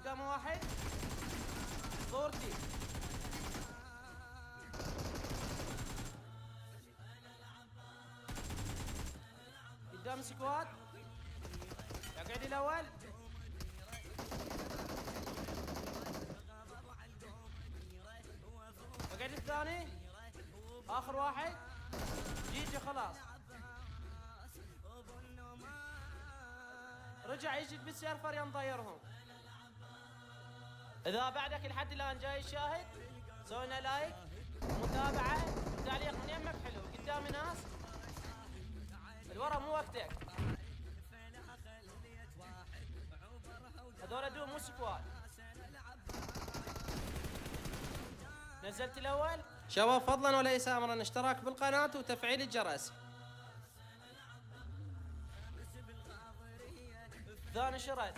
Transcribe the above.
قدامه واحد صورتي. قدام سكواد يقعد الاول. يقعد الثاني. اخر واحد جيجي خلاص. رجع يجي بالسيرفر ينطيرهم. اذا بعدك لحد الان جاي الشاهد سوينا لايك ومتابعه وتعليق من يمك حلو. قدامي ناس الورا مو وقتك. هذول دول مو سكواد. نزلت الاول. شباب فضلا وليس امرا اشتراك بالقناه وتفعيل الجرس. ثاني شرد